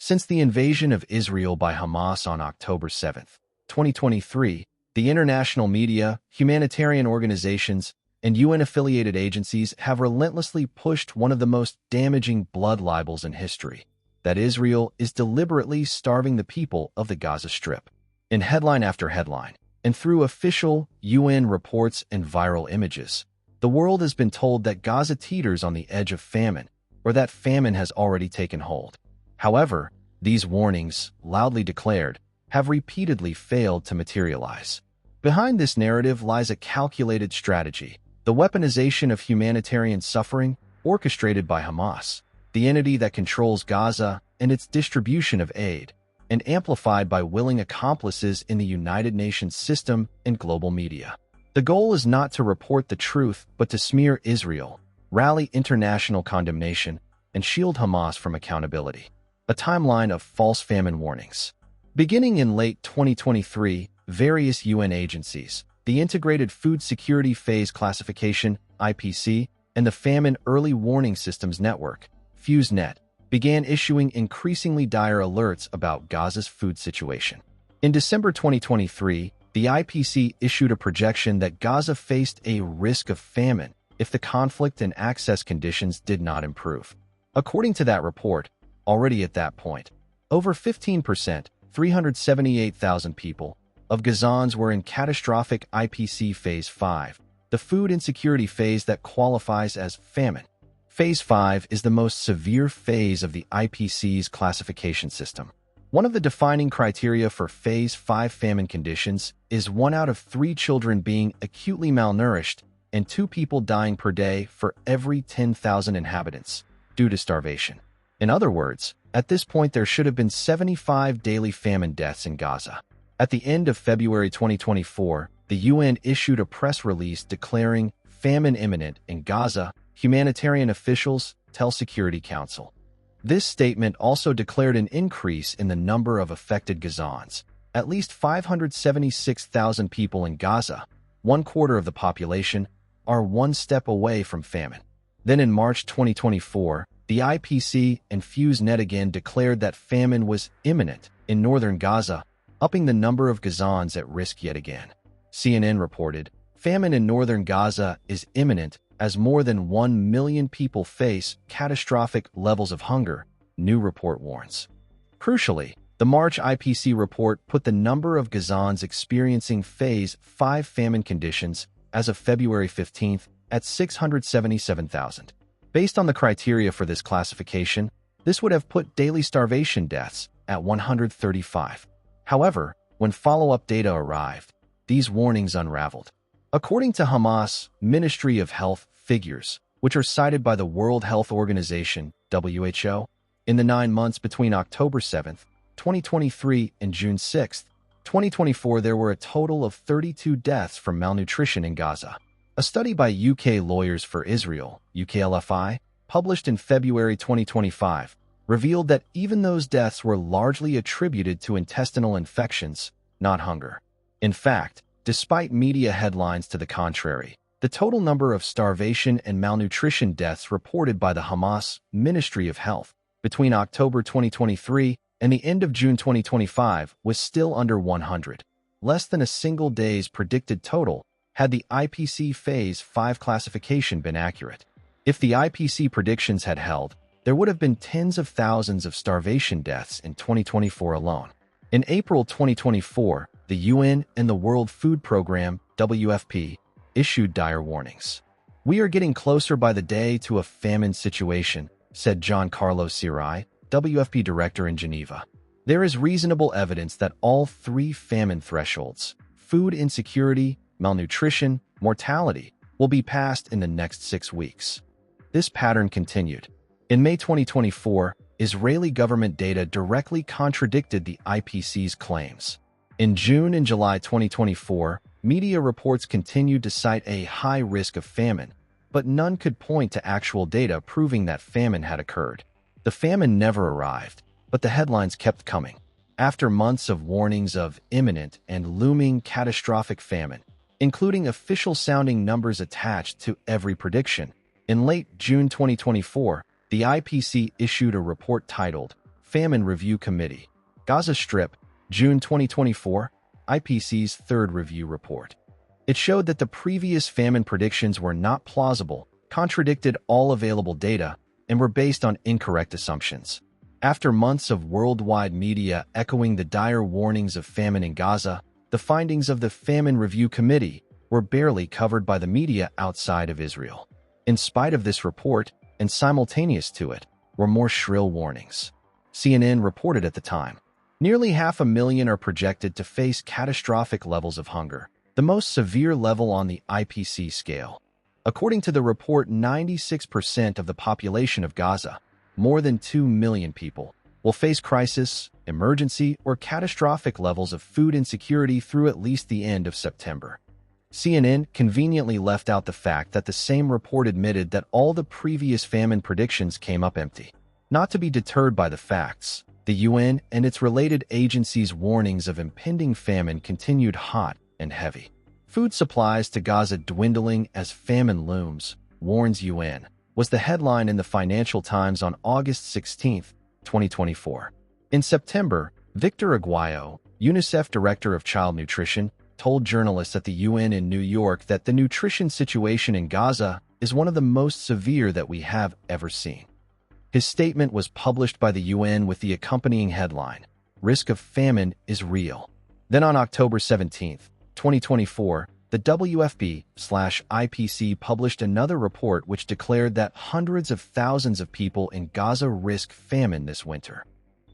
Since the invasion of Israel by Hamas on October 7, 2023, the international media, humanitarian organizations, and UN-affiliated agencies have relentlessly pushed one of the most damaging blood libels in history, that Israel is deliberately starving the people of the Gaza Strip. In headline after headline, and through official UN reports and viral images, the world has been told that Gaza teeters on the edge of famine, or that famine has already taken hold. However, these warnings, loudly declared, have repeatedly failed to materialize. Behind this narrative lies a calculated strategy, the weaponization of humanitarian suffering orchestrated by Hamas, the entity that controls Gaza and its distribution of aid, and amplified by willing accomplices in the United Nations system and global media. The goal is not to report the truth, but to smear Israel, rally international condemnation, and shield Hamas from accountability. A timeline of false famine warnings. Beginning in late 2023, various UN agencies, the Integrated Food Security Phase Classification (IPC) and the Famine Early Warning Systems Network (FuseNet) began issuing increasingly dire alerts about Gaza's food situation. In December 2023, the IPC issued a projection that Gaza faced a risk of famine if the conflict and access conditions did not improve. According to that report, already at that point, over 15%, 378,000 people, of Gazans were in catastrophic IPC Phase 5, the food insecurity phase that qualifies as famine. Phase 5 is the most severe phase of the IPC's classification system. One of the defining criteria for Phase 5 famine conditions is 1 out of 3 children being acutely malnourished and 2 people dying per day for every 10,000 inhabitants due to starvation. In other words, at this point there should have been 75 daily famine deaths in Gaza. At the end of February 2024, the UN issued a press release declaring famine imminent in Gaza, humanitarian officials tell Security Council. This statement also declared an increase in the number of affected Gazans. At least 576,000 people in Gaza, 1/4 of the population, are one step away from famine. Then in March 2024, the IPC and FuseNet again declared that famine was imminent in northern Gaza, upping the number of Gazans at risk yet again. CNN reported, famine in northern Gaza is imminent as more than 1 million people face catastrophic levels of hunger, new report warns. Crucially, the March IPC report put the number of Gazans experiencing Phase 5 famine conditions as of February 15 at 677,000. Based on the criteria for this classification, this would have put daily starvation deaths at 135. However, when follow-up data arrived, these warnings unraveled. According to Hamas Ministry of Health figures, which are cited by the World Health Organization, WHO, in the 9 months between October 7, 2023 and June 6, 2024, there were a total of 32 deaths from malnutrition in Gaza. A study by UK Lawyers for Israel, UKLFI, published in February 2025, revealed that even those deaths were largely attributed to intestinal infections, not hunger. In fact, despite media headlines to the contrary, the total number of starvation and malnutrition deaths reported by the Hamas Ministry of Health between October 2023 and the end of June 2025 was still under 100, less than a single day's predicted total had the IPC Phase 5 classification been accurate. If the IPC predictions had held, there would have been tens of thousands of starvation deaths in 2024 alone. In April 2024, the UN and the World Food Programme, WFP, issued dire warnings. "We are getting closer by the day to a famine situation," said Giancarlo Sirai, WFP director in Geneva. "There is reasonable evidence that all 3 famine thresholds, food insecurity, malnutrition, mortality, will be passed in the next 6 weeks." This pattern continued. In May 2024, Israeli government data directly contradicted the IPC's claims. In June and July 2024, media reports continued to cite a high risk of famine, but none could point to actual data proving that famine had occurred. The famine never arrived, but the headlines kept coming. After months of warnings of imminent and looming catastrophic famine, including official-sounding numbers attached to every prediction, in late June 2024, the IPC issued a report titled Famine Review Committee. Gaza Strip, June 2024, IPC's third review report. It showed that the previous famine predictions were not plausible, contradicted all available data, and were based on incorrect assumptions. After months of worldwide media echoing the dire warnings of famine in Gaza, the findings of the Famine Review Committee were barely covered by the media outside of Israel. In spite of this report, and simultaneous to it, were more shrill warnings. CNN reported at the time, nearly 500,000 are projected to face catastrophic levels of hunger, the most severe level on the IPC scale. According to the report, 96% of the population of Gaza, more than 2 million people, will face crisis, emergency, or catastrophic levels of food insecurity through at least the end of September. CNN conveniently left out the fact that the same report admitted that all the previous famine predictions came up empty. Not to be deterred by the facts, the UN and its related agencies' warnings of impending famine continued hot and heavy. Food supplies to Gaza dwindling as famine looms, warns UN, was the headline in the Financial Times on August 16, 2024. In September, Victor Aguayo, UNICEF Director of Child Nutrition, told journalists at the UN in New York that the nutrition situation in Gaza is one of the most severe that we have ever seen. His statement was published by the UN with the accompanying headline, "Risk of Famine is Real." Then on October 17, 2024, the WFP/IPC published another report which declared that hundreds of thousands of people in Gaza risk famine this winter.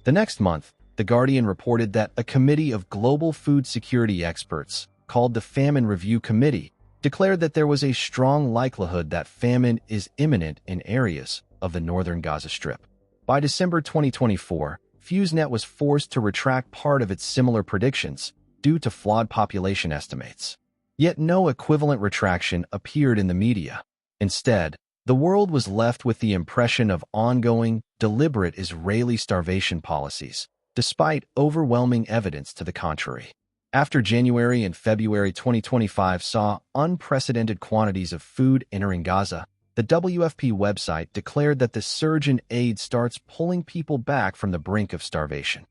The next month, The Guardian reported that a committee of global food security experts, called the Famine Review Committee, declared that there was a strong likelihood that famine is imminent in areas of the northern Gaza Strip. By December 2024, FuseNet was forced to retract part of its similar predictions due to flawed population estimates. Yet no equivalent retraction appeared in the media. Instead, the world was left with the impression of ongoing, deliberate Israeli starvation policies, despite overwhelming evidence to the contrary. After January and February 2025 saw unprecedented quantities of food entering Gaza, the WFP website declared that the surge in aid starts pulling people back from the brink of starvation.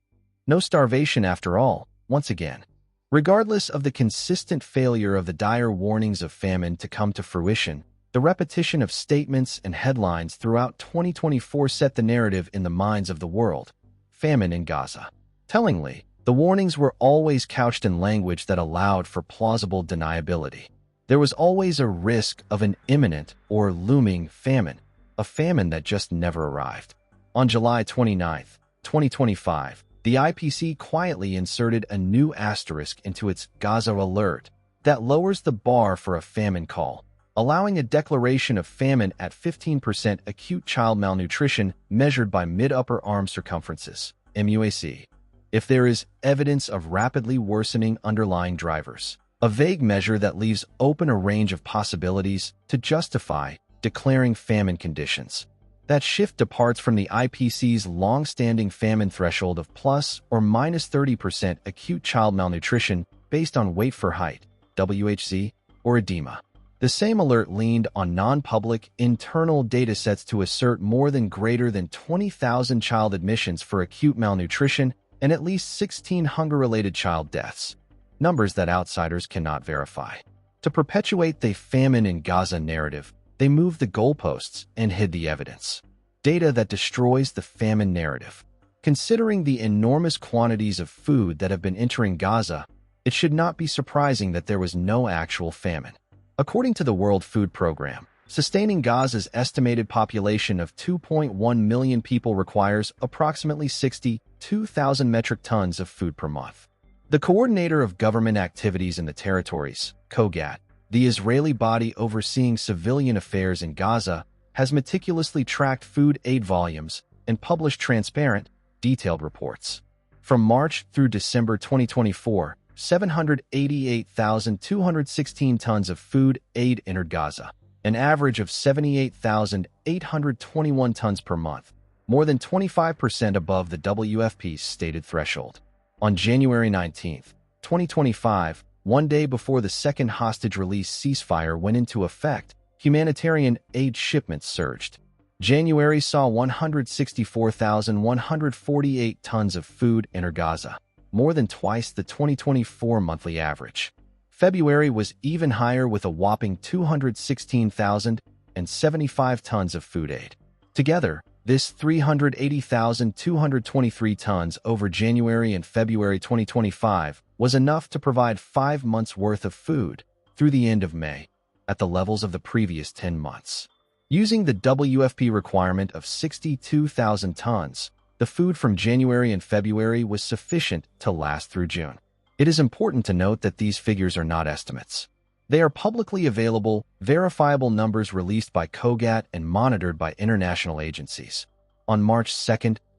No starvation after all, once again. Regardless of the consistent failure of the dire warnings of famine to come to fruition, the repetition of statements and headlines throughout 2024 set the narrative in the minds of the world: famine in Gaza. Tellingly, the warnings were always couched in language that allowed for plausible deniability. There was always a risk of an imminent or looming famine, a famine that just never arrived. On July 29, 2025, the IPC quietly inserted a new asterisk into its Gaza alert that lowers the bar for a famine call, allowing a declaration of famine at 15% acute child malnutrition measured by mid-upper arm circumferences, MUAC, if there is evidence of rapidly worsening underlying drivers, a vague measure that leaves open a range of possibilities to justify declaring famine conditions. That shift departs from the IPC's long-standing famine threshold of plus or minus 30% acute child malnutrition based on weight for height, WHC, or edema. The same alert leaned on non-public internal datasets to assert more than greater than 20,000 child admissions for acute malnutrition and at least 16 hunger-related child deaths, numbers that outsiders cannot verify. To perpetuate the famine in Gaza narrative, they moved the goalposts and hid the evidence. Data that destroys the famine narrative. Considering the enormous quantities of food that have been entering Gaza, it should not be surprising that there was no actual famine. According to the World Food Program, sustaining Gaza's estimated population of 2.1 million people requires approximately 62,000 metric tons of food per month. The Coordinator of Government Activities in the Territories, COGAT, the Israeli body overseeing civilian affairs in Gaza, has meticulously tracked food aid volumes and published transparent, detailed reports. From March through December 2024, 788,216 tons of food aid entered Gaza, an average of 78,821 tons per month, more than 25% above the WFP's stated threshold. On January 19, 2025, one day before the second hostage release ceasefire went into effect, humanitarian aid shipments surged. January saw 164,148 tons of food enter Gaza, more than twice the 2024 monthly average. February was even higher with a whopping 216,075 tons of food aid. Together, this 380,223 tons over January and February 2025 was enough to provide 5 months' worth of food through the end of May, at the levels of the previous 10 months. Using the WFP requirement of 62,000 tons, the food from January and February was sufficient to last through June. It is important to note that these figures are not estimates. They are publicly available, verifiable numbers released by COGAT and monitored by international agencies. On March 2,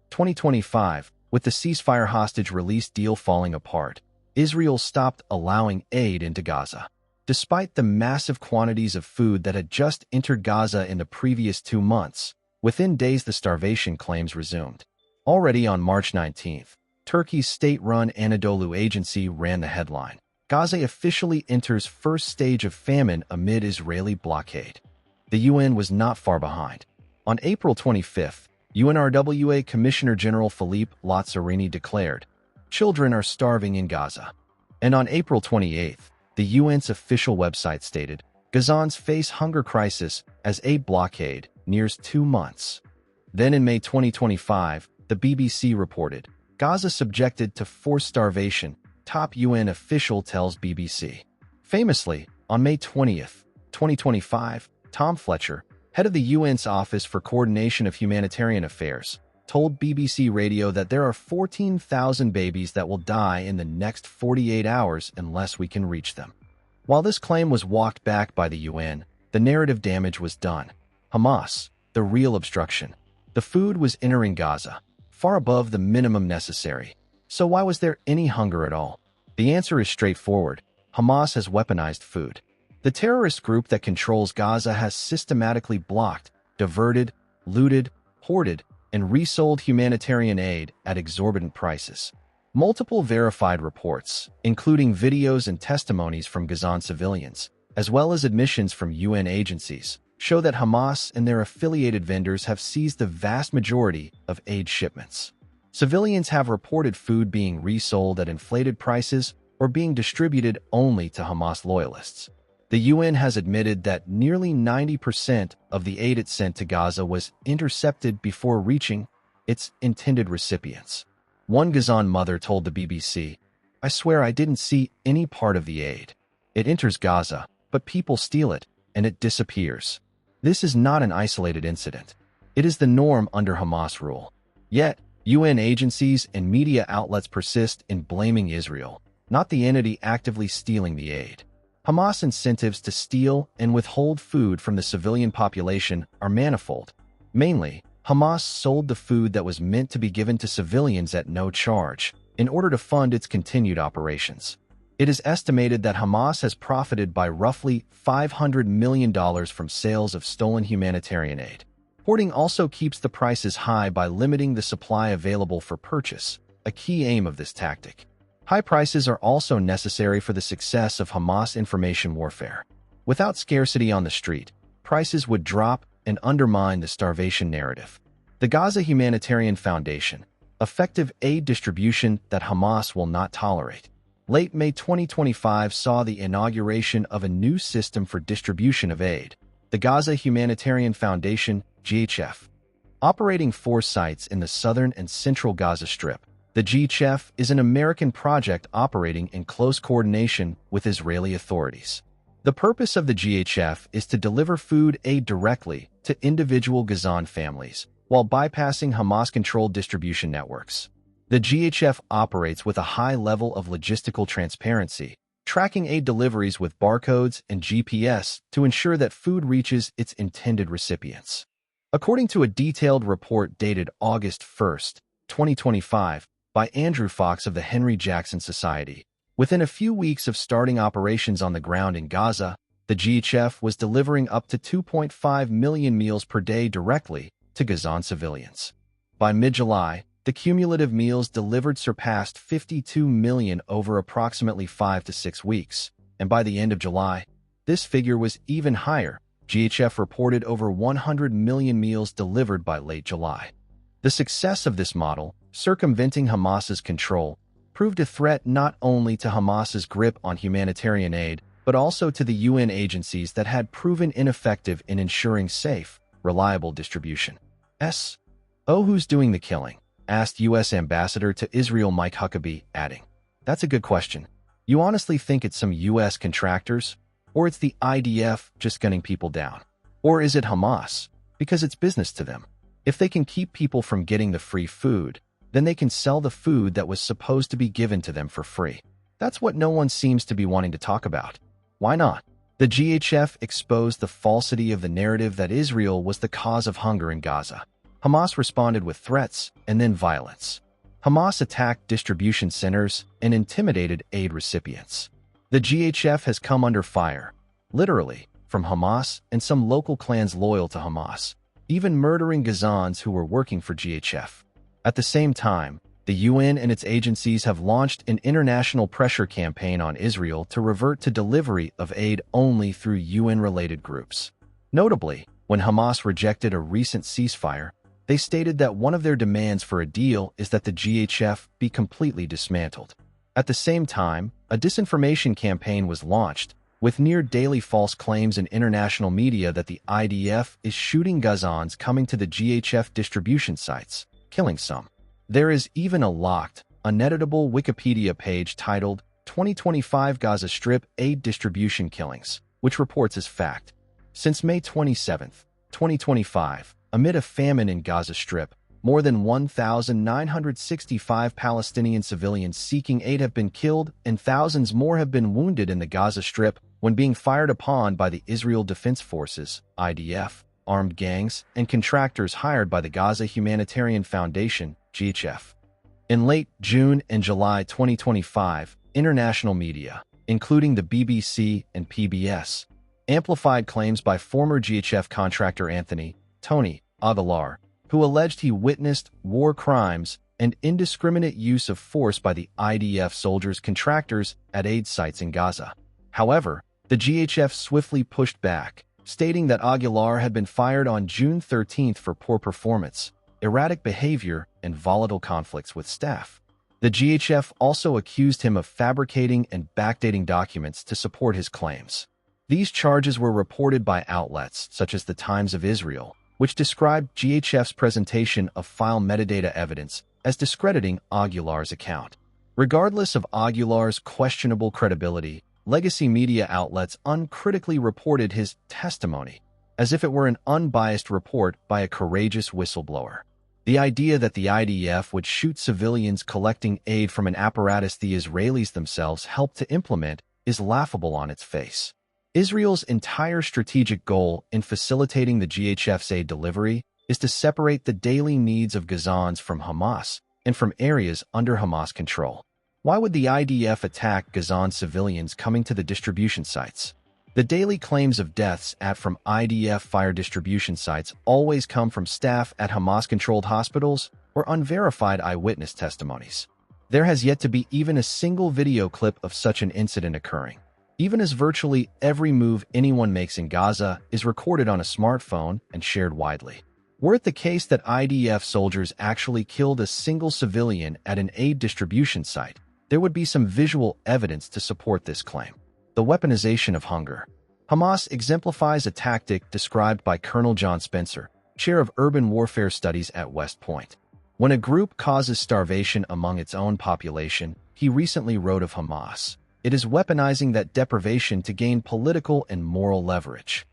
2025, with the ceasefire hostage release deal falling apart, Israel stopped allowing aid into Gaza. Despite the massive quantities of food that had just entered Gaza in the previous 2 months, within days the starvation claims resumed. Already on March 19th, Turkey's state-run Anadolu agency ran the headline, "Gaza officially enters first stage of famine amid Israeli blockade." The UN was not far behind. On April 25th, UNRWA Commissioner General Philippe Lazzarini declared, "Children are starving in Gaza." And on April 28th, the UN's official website stated, "Gazans face hunger crisis as aid blockade nears 2 months." Then in May 2025, the BBC reported, "Gaza subjected to forced starvation," top UN official tells BBC. Famously, on May 20th, 2025, Tom Fletcher, head of the UN's Office for Coordination of Humanitarian Affairs, told BBC Radio that there are 14,000 babies that will die in the next 48 hours unless we can reach them. While this claim was walked back by the UN, the narrative damage was done. Hamas, the real obstruction. The food was entering Gaza, far above the minimum necessary. So why was there any hunger at all? The answer is straightforward. Hamas has weaponized food. The terrorist group that controls Gaza has systematically blocked, diverted, looted, hoarded, and resold humanitarian aid at exorbitant prices. Multiple verified reports, including videos and testimonies from Gazan civilians, as well as admissions from UN agencies, show that Hamas and their affiliated vendors have seized the vast majority of aid shipments. Civilians have reported food being resold at inflated prices or being distributed only to Hamas loyalists. The UN has admitted that nearly 90% of the aid it sent to Gaza was intercepted before reaching its intended recipients. One Gazan mother told the BBC, "I swear I didn't see any part of the aid. It enters Gaza, but people steal it, and it disappears." This is not an isolated incident. It is the norm under Hamas rule. Yet, UN agencies and media outlets persist in blaming Israel, not the entity actively stealing the aid. Hamas' incentives to steal and withhold food from the civilian population are manifold. Mainly, Hamas sold the food that was meant to be given to civilians at no charge in order to fund its continued operations. It is estimated that Hamas has profited by roughly $500 million from sales of stolen humanitarian aid. Hoarding also keeps the prices high by limiting the supply available for purchase, a key aim of this tactic. High prices are also necessary for the success of Hamas information warfare. Without scarcity on the street, prices would drop and undermine the starvation narrative. The Gaza Humanitarian Foundation, effective aid distribution that Hamas will not tolerate. Late May 2025 saw the inauguration of a new system for distribution of aid, the Gaza Humanitarian Foundation, GHF. Operating 4 sites in the southern and central Gaza Strip, the GHF is an American project operating in close coordination with Israeli authorities. The purpose of the GHF is to deliver food aid directly to individual Gazan families, while bypassing Hamas-controlled distribution networks. The GHF operates with a high level of logistical transparency, tracking aid deliveries with barcodes and GPS to ensure that food reaches its intended recipients. According to a detailed report dated August 1, 2025, by Andrew Fox of the Henry Jackson Society, within a few weeks of starting operations on the ground in Gaza, the GHF was delivering up to 2.5 million meals per day directly to Gazan civilians. By mid-July, the cumulative meals delivered surpassed 52 million over approximately 5 to 6 weeks, and by the end of July, this figure was even higher, GHF reported over 100 million meals delivered by late July. The success of this model, circumventing Hamas's control, proved a threat not only to Hamas's grip on humanitarian aid, but also to the UN agencies that had proven ineffective in ensuring safe, reliable distribution. Who's doing the killing? Asked U.S. Ambassador to Israel Mike Huckabee, adding, "That's a good question. You honestly think it's some U.S. contractors? Or it's the IDF just gunning people down? Or is it Hamas? Because it's business to them. If they can keep people from getting the free food, then they can sell the food that was supposed to be given to them for free. That's what no one seems to be wanting to talk about. Why not?" The GHF exposed the falsity of the narrative that Israel was the cause of hunger in Gaza. Hamas responded with threats and then violence. Hamas attacked distribution centers and intimidated aid recipients. The GHF has come under fire, literally, from Hamas and some local clans loyal to Hamas, even murdering Gazans who were working for GHF. At the same time, the UN and its agencies have launched an international pressure campaign on Israel to revert to delivery of aid only through UN-related groups. Notably, when Hamas rejected a recent ceasefire, they stated that one of their demands for a deal is that the GHF be completely dismantled. At the same time, a disinformation campaign was launched, with near-daily false claims in international media that the IDF is shooting Gazans coming to the GHF distribution sites, killing some. There is even a locked, uneditable Wikipedia page titled 2025 Gaza Strip Aid Distribution Killings, which reports as fact. Since May 27, 2025, amid a famine in Gaza Strip, more than 1,965 Palestinian civilians seeking aid have been killed and thousands more have been wounded in the Gaza Strip when being fired upon by the Israel Defense Forces, IDF, armed gangs, and contractors hired by the Gaza Humanitarian Foundation, GHF. In late June and July 2025, international media, including the BBC and PBS, amplified claims by former GHF contractor Tony Aguilar, who alleged he witnessed war crimes and indiscriminate use of force by the IDF soldiers' contractors at aid sites in Gaza. However, the GHF swiftly pushed back, stating that Aguilar had been fired on June 13 for poor performance, erratic behavior, and volatile conflicts with staff. The GHF also accused him of fabricating and backdating documents to support his claims. These charges were reported by outlets such as the Times of Israel, which described GHF's presentation of file metadata evidence as discrediting Aguilar's account. Regardless of Aguilar's questionable credibility, legacy media outlets uncritically reported his testimony, as if it were an unbiased report by a courageous whistleblower. The idea that the IDF would shoot civilians collecting aid from an apparatus the Israelis themselves helped to implement is laughable on its face. Israel's entire strategic goal in facilitating the GHF's aid delivery is to separate the daily needs of Gazans from Hamas and from areas under Hamas control. Why would the IDF attack Gazan civilians coming to the distribution sites? The daily claims of deaths from IDF fire distribution sites always come from staff at Hamas-controlled hospitals or unverified eyewitness testimonies. There has yet to be even a single video clip of such an incident occurring, even as virtually every move anyone makes in Gaza is recorded on a smartphone and shared widely. Were it the case that IDF soldiers actually killed a single civilian at an aid distribution site, there would be some visual evidence to support this claim. The weaponization of hunger. Hamas exemplifies a tactic described by Colonel John Spencer, chair of urban warfare studies at West Point. When a group causes starvation among its own population, he recently wrote of Hamas, "It is weaponizing that deprivation to gain political and moral leverage."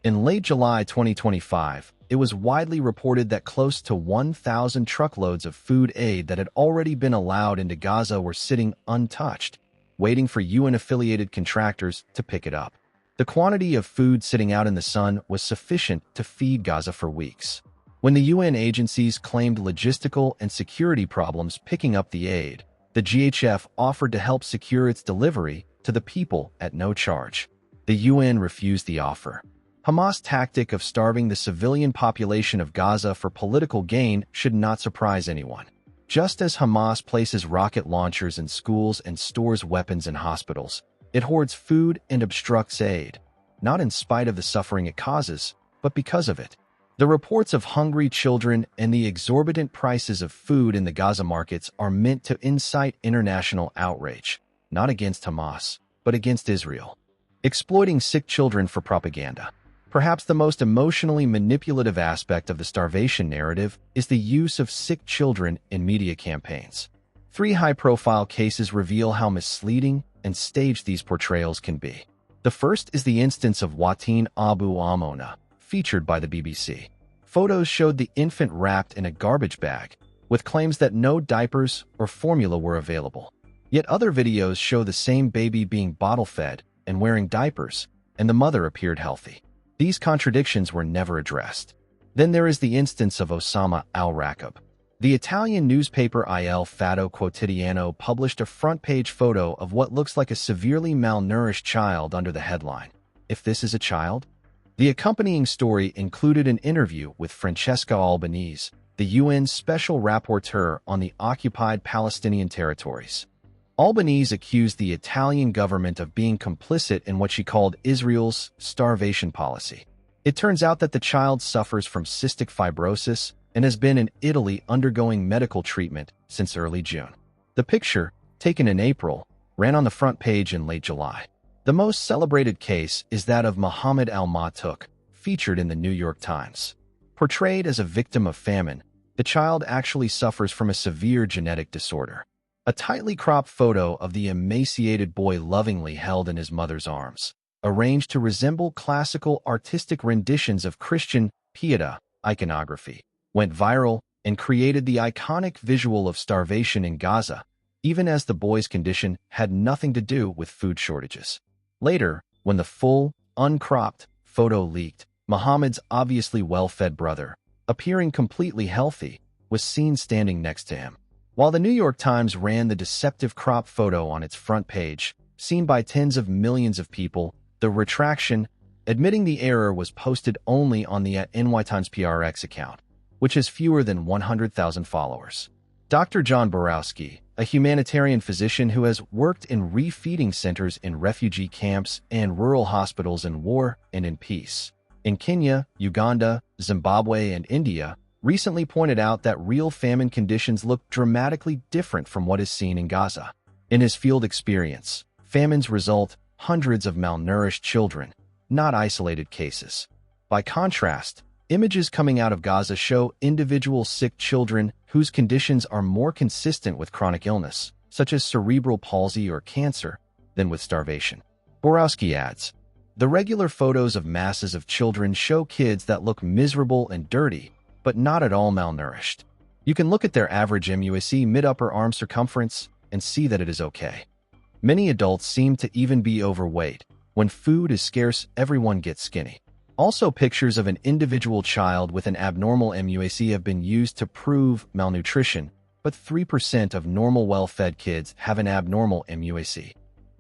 In late July 2025, it was widely reported that close to 1,000 truckloads of food aid that had already been allowed into Gaza were sitting untouched, waiting for UN-affiliated contractors to pick it up. The quantity of food sitting out in the sun was sufficient to feed Gaza for weeks. When the UN agencies claimed logistical and security problems picking up the aid, the GHF offered to help secure its delivery to the people at no charge. The UN refused the offer. Hamas' tactic of starving the civilian population of Gaza for political gain should not surprise anyone. Just as Hamas places rocket launchers in schools and stores weapons in hospitals, it hoards food and obstructs aid. not in spite of the suffering it causes, but because of it. The reports of hungry children and the exorbitant prices of food in the Gaza markets are meant to incite international outrage, not against Hamas, but against Israel. Exploiting sick children for propaganda. Perhaps the most emotionally manipulative aspect of the starvation narrative is the use of sick children in media campaigns. 3 high-profile cases reveal how misleading and staged these portrayals can be. The first is the instance of Wateen Abu Amona, featured by the BBC. Photos showed the infant wrapped in a garbage bag, with claims that no diapers or formula were available. Yet other videos show the same baby being bottle-fed and wearing diapers, and the mother appeared healthy. These contradictions were never addressed. Then there is the instance of Osama al-Raqib. The Italian newspaper Il Fatto Quotidiano published a front-page photo of what looks like a severely malnourished child under the headline, "If this is a child?" The accompanying story included an interview with Francesca Albanese, the UN Special Rapporteur on the occupied Palestinian territories. Albanese accused the Italian government of being complicit in what she called Israel's starvation policy. It turns out that the child suffers from cystic fibrosis and has been in Italy undergoing medical treatment since early June. The picture, taken in April, ran on the front page in late July. The most celebrated case is that of Mohammed al-Matuk, featured in the New York Times. Portrayed as a victim of famine, the child actually suffers from a severe genetic disorder. A tightly cropped photo of the emaciated boy lovingly held in his mother's arms, arranged to resemble classical artistic renditions of Christian pietà iconography, went viral and created the iconic visual of starvation in Gaza, even as the boy's condition had nothing to do with food shortages. Later, when the full, uncropped photo leaked, Mohammed's obviously well-fed brother, appearing completely healthy, was seen standing next to him. While the New York Times ran the deceptive crop photo on its front page, seen by tens of millions of people, the retraction, admitting the error, was posted only on the @NYTimesPRX account, which has fewer than 100,000 followers. Dr. John Borowski, a humanitarian physician who has worked in refeeding centers in refugee camps and rural hospitals in war and in peace, in Kenya, Uganda, Zimbabwe, and India, recently pointed out that real famine conditions look dramatically different from what is seen in Gaza. In his field experience, famines result hundreds of malnourished children, not isolated cases. By contrast, images coming out of Gaza show individual sick children whose conditions are more consistent with chronic illness, such as cerebral palsy or cancer, than with starvation. Borowski adds, "The regular photos of masses of children show kids that look miserable and dirty, but not at all malnourished. You can look at their average MUSE mid-upper arm circumference and see that it is okay. Many adults seem to even be overweight. When food is scarce, everyone gets skinny." Also, pictures of an individual child with an abnormal MUSE have been used to prove malnutrition, but 3% of normal well-fed kids have an abnormal MUSE.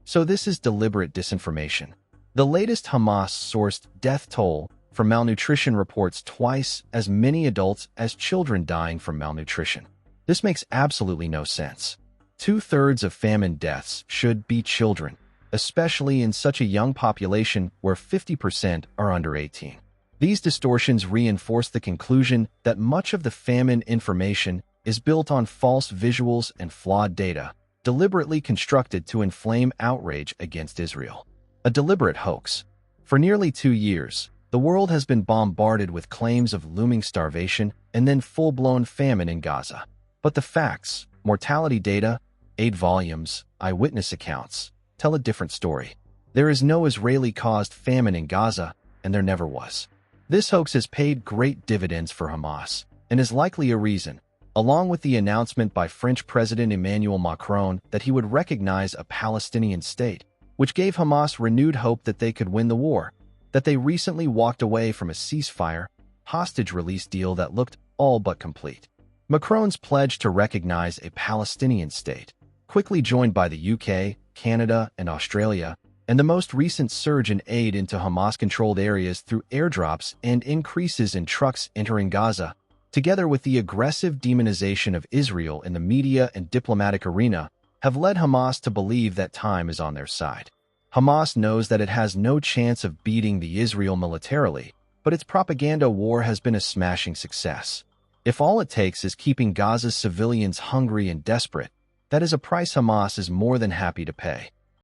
So this is deliberate disinformation. The latest Hamas-sourced death toll from malnutrition reports twice as many adults as children dying from malnutrition. This makes absolutely no sense. 2/3 of famine deaths should be children, especially in such a young population where 50% are under 18. These distortions reinforce the conclusion that much of the famine information is built on false visuals and flawed data, deliberately constructed to inflame outrage against Israel. A deliberate hoax. For nearly 2 years, the world has been bombarded with claims of looming starvation and then full-blown famine in Gaza. But the facts, mortality data, aid volumes, eyewitness accounts, tell a different story. There is no Israeli-caused famine in Gaza, and there never was. This hoax has paid great dividends for Hamas, and is likely a reason, along with the announcement by French President Emmanuel Macron that he would recognize a Palestinian state, which gave Hamas renewed hope that they could win the war, that they recently walked away from a ceasefire, hostage release deal that looked all but complete. Macron's pledge to recognize a Palestinian state, quickly joined by the UK, Canada, and Australia, and the most recent surge in aid into Hamas-controlled areas through airdrops and increases in trucks entering Gaza, together with the aggressive demonization of Israel in the media and diplomatic arena, have led Hamas to believe that time is on their side. Hamas knows that it has no chance of beating the Israel militarily, but its propaganda war has been a smashing success. If all it takes is keeping Gaza's civilians hungry and desperate, that is a price Hamas is more than happy to pay.